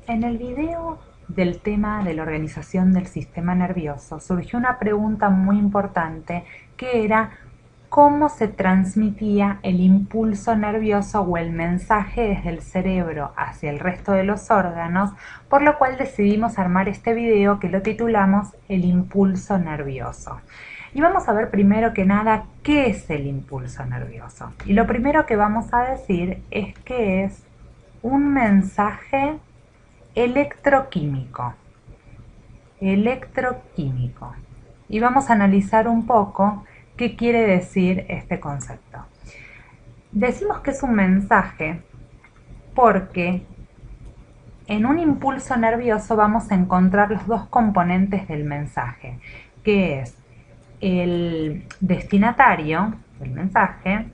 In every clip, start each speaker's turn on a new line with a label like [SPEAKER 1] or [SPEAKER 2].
[SPEAKER 1] En el video del tema de la organización del sistema nervioso surgió una pregunta muy importante que era cómo se transmitía el impulso nervioso o el mensaje desde el cerebro hacia el resto de los órganos, por lo cual decidimos armar este video que lo titulamos El impulso nervioso. Y vamos a ver primero que nada qué es el impulso nervioso. Y lo primero que vamos a decir es que es un mensaje electroquímico. Electroquímico. Y vamos a analizar un poco qué quiere decir este concepto. Decimos que es un mensaje porque en un impulso nervioso vamos a encontrar los dos componentes del mensaje, que es el destinatario del mensaje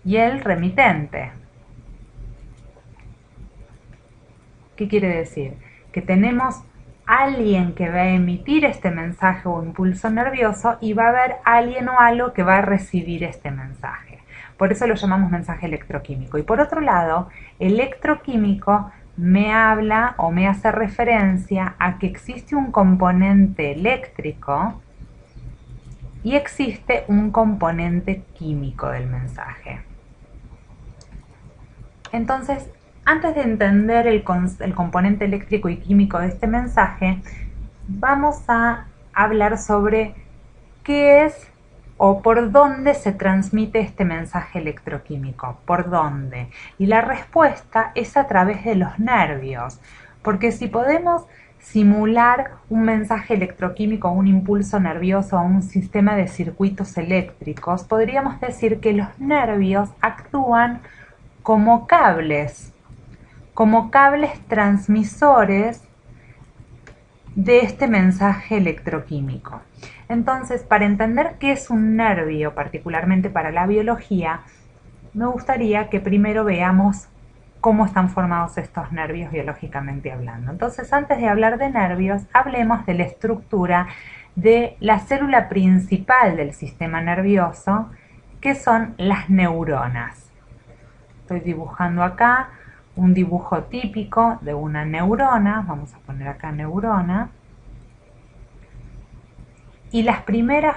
[SPEAKER 1] y el remitente. ¿Qué quiere decir? Que tenemos alguien que va a emitir este mensaje o impulso nervioso y va a haber alguien o algo que va a recibir este mensaje. Por eso lo llamamos mensaje electroquímico. Y por otro lado, electroquímico me habla o me hace referencia a que existe un componente eléctrico y existe un componente químico del mensaje. Entonces, antes de entender el componente eléctrico y químico de este mensaje, vamos a hablar sobre qué es o por dónde se transmite este mensaje electroquímico. ¿Por dónde? Y la respuesta es a través de los nervios, porque si podemos simular un mensaje electroquímico, un impulso nervioso o un sistema de circuitos eléctricos, podríamos decir que los nervios actúan como cables transmisores de este mensaje electroquímico. Entonces, para entender qué es un nervio, particularmente para la biología, me gustaría que primero veamos cómo están formados estos nervios biológicamente hablando. Entonces, antes de hablar de nervios, hablemos de la estructura de la célula principal del sistema nervioso, que son las neuronas. Estoy dibujando acá un dibujo típico de una neurona, vamos a poner acá neurona, y las primeras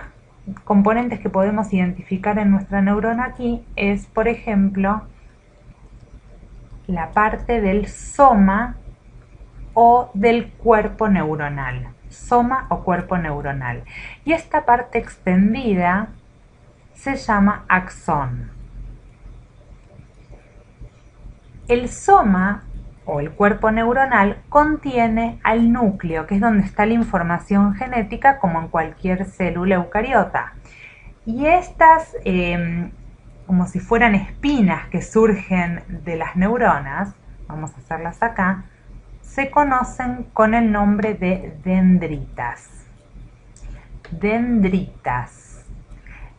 [SPEAKER 1] componentes que podemos identificar en nuestra neurona aquí es, por ejemplo, la parte del soma o del cuerpo neuronal, soma o cuerpo neuronal, y esta parte extendida se llama axón. El soma o el cuerpo neuronal contiene al núcleo, que es donde está la información genética como en cualquier célula eucariota. Y estas, como si fueran espinas que surgen de las neuronas, vamos a hacerlas acá, se conocen con el nombre de dendritas. Dendritas.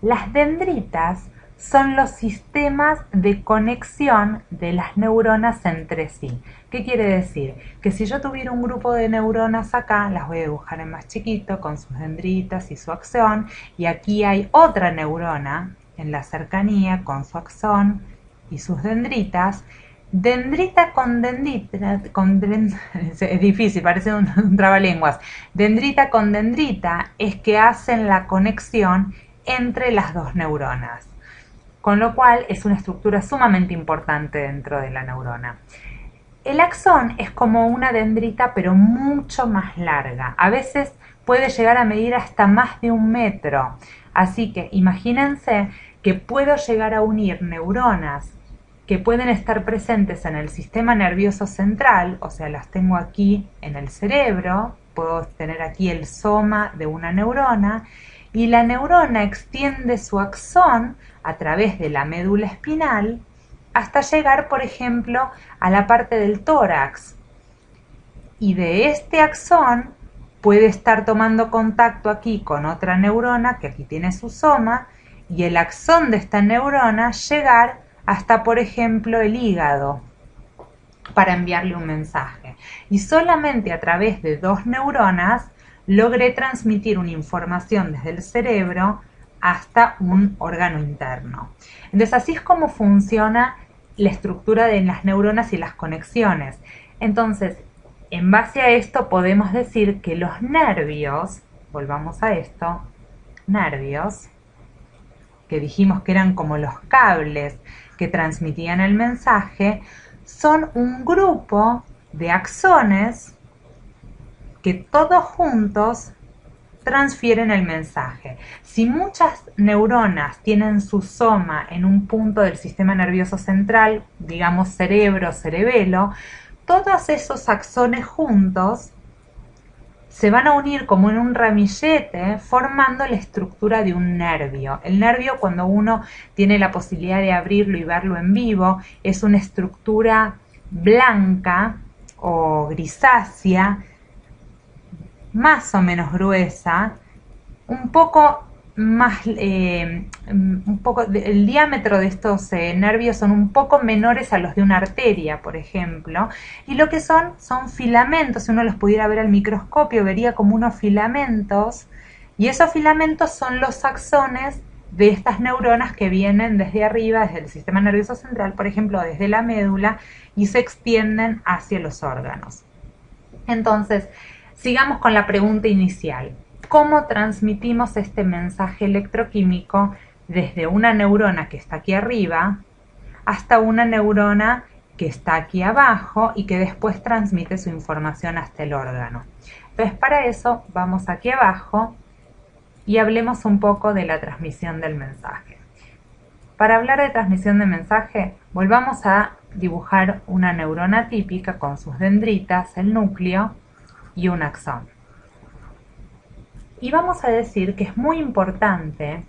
[SPEAKER 1] Las dendritas son los sistemas de conexión de las neuronas entre sí. ¿Qué quiere decir? Que si yo tuviera un grupo de neuronas acá, las voy a dibujar en más chiquito con sus dendritas y su axón, y aquí hay otra neurona en la cercanía con su axón y sus dendritas. Dendrita con dendrita, es difícil, parece un trabalenguas. Dendrita con dendrita es que hacen la conexión entre las dos neuronas, con lo cual es una estructura sumamente importante dentro de la neurona. El axón es como una dendrita pero mucho más larga, a veces puede llegar a medir hasta más de 1 metro, así que imagínense que puedo llegar a unir neuronas que pueden estar presentes en el sistema nervioso central, o sea, las tengo aquí en el cerebro, puedo tener aquí el soma de una neurona, y la neurona extiende su axón a través de la médula espinal hasta llegar, por ejemplo, a la parte del tórax. Y de este axón puede estar tomando contacto aquí con otra neurona que aquí tiene su soma, y el axón de esta neurona llegar hasta, por ejemplo, el hígado para enviarle un mensaje. Y solamente a través de 2 neuronas logré transmitir una información desde el cerebro hasta un órgano interno. Entonces, así es como funciona la estructura de las neuronas y las conexiones. Entonces, en base a esto podemos decir que los nervios, volvamos a esto, nervios, que dijimos que eran como los cables que transmitían el mensaje, son un grupo de axones que todos juntos transfieren el mensaje. Si muchas neuronas tienen su soma en un punto del sistema nervioso central, digamos cerebro, cerebelo, todos esos axones juntos se van a unir como en un ramillete formando la estructura de un nervio. El nervio, cuando uno tiene la posibilidad de abrirlo y verlo en vivo, es una estructura blanca o grisácea, más o menos gruesa, un poco más, el diámetro de estos nervios son un poco menores a los de una arteria, por ejemplo, y lo que son filamentos. Si uno los pudiera ver al microscopio, vería como unos filamentos, y esos filamentos son los axones de estas neuronas que vienen desde arriba, desde el sistema nervioso central, por ejemplo, desde la médula, y se extienden hacia los órganos. Entonces, sigamos con la pregunta inicial. ¿Cómo transmitimos este mensaje electroquímico desde una neurona que está aquí arriba hasta una neurona que está aquí abajo y que después transmite su información hasta el órgano? Entonces, para eso vamos aquí abajo y hablemos un poco de la transmisión del mensaje. Para hablar de transmisión de mensaje, volvamos a dibujar una neurona típica con sus dendritas, el núcleo y un axón. Y vamos a decir que es muy importante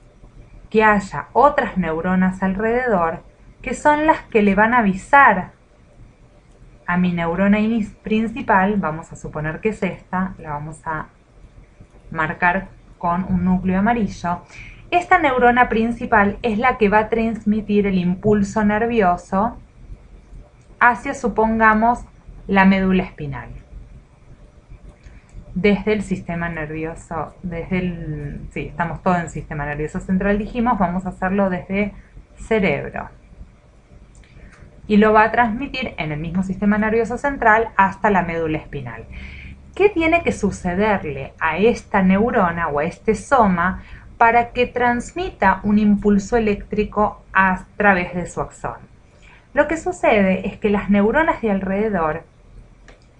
[SPEAKER 1] que haya otras neuronas alrededor que son las que le van a avisar a mi neurona principal, vamos a suponer que es esta, la vamos a marcar con un núcleo amarillo. Esta neurona principal es la que va a transmitir el impulso nervioso hacia, supongamos, la médula espinal. Desde el sistema nervioso, estamos todos en el sistema nervioso central, dijimos, vamos a hacerlo desde cerebro. Y lo va a transmitir en el mismo sistema nervioso central hasta la médula espinal. ¿Qué tiene que sucederle a esta neurona o a este soma para que transmita un impulso eléctrico a través de su axón? Lo que sucede es que las neuronas de alrededor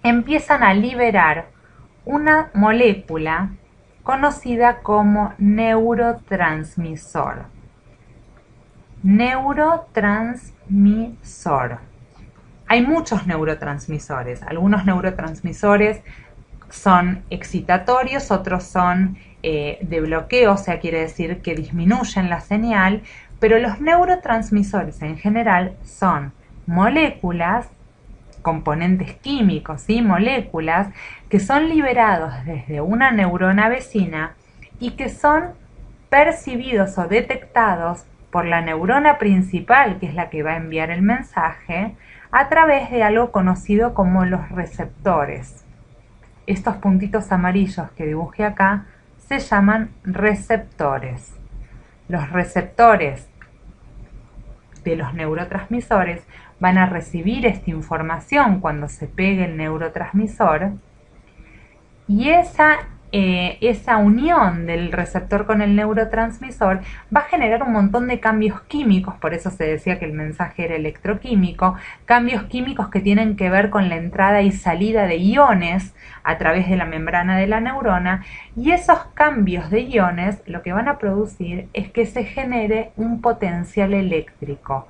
[SPEAKER 1] empiezan a liberar una molécula conocida como neurotransmisor. Neurotransmisor. Hay muchos neurotransmisores. Algunos neurotransmisores son excitatorios, otros son de bloqueo, o sea, quiere decir que disminuyen la señal, pero los neurotransmisores en general son moléculas, componentes químicos, ¿sí? Moléculas que son liberados desde una neurona vecina y que son percibidos o detectados por la neurona principal, que es la que va a enviar el mensaje, a través de algo conocido como los receptores. Estos puntitos amarillos que dibujé acá se llaman receptores. Los receptores de los neurotransmisores van a recibir esta información cuando se pegue el neurotransmisor, y esa unión del receptor con el neurotransmisor va a generar un montón de cambios químicos. Por eso se decía que el mensaje era electroquímico, cambios químicos que tienen que ver con la entrada y salida de iones a través de la membrana de la neurona, y esos cambios de iones lo que van a producir es que se genere un potencial eléctrico,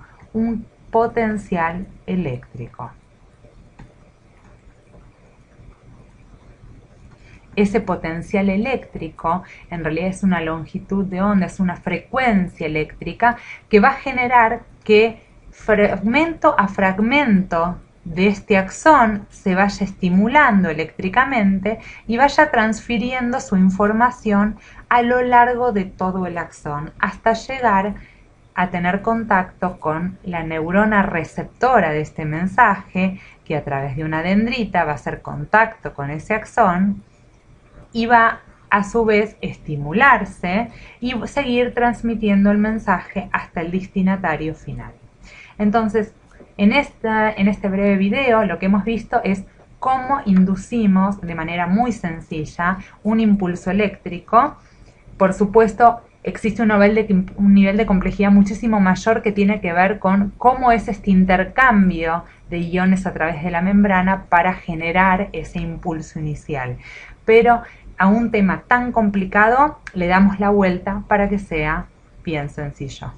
[SPEAKER 1] Ese potencial eléctrico en realidad es una longitud de onda, es una frecuencia eléctrica que va a generar que fragmento a fragmento de este axón se vaya estimulando eléctricamente y vaya transfiriendo su información a lo largo de todo el axón hasta llegar a tener contacto con la neurona receptora de este mensaje, que a través de una dendrita va a hacer contacto con ese axón y va a su vez estimularse y seguir transmitiendo el mensaje hasta el destinatario final. Entonces, En este breve video lo que hemos visto es cómo inducimos de manera muy sencilla un impulso eléctrico. Por supuesto, existe un nivel de complejidad muchísimo mayor que tiene que ver con cómo es este intercambio de iones a través de la membrana para generar ese impulso inicial. Pero a un tema tan complicado le damos la vuelta para que sea bien sencillo.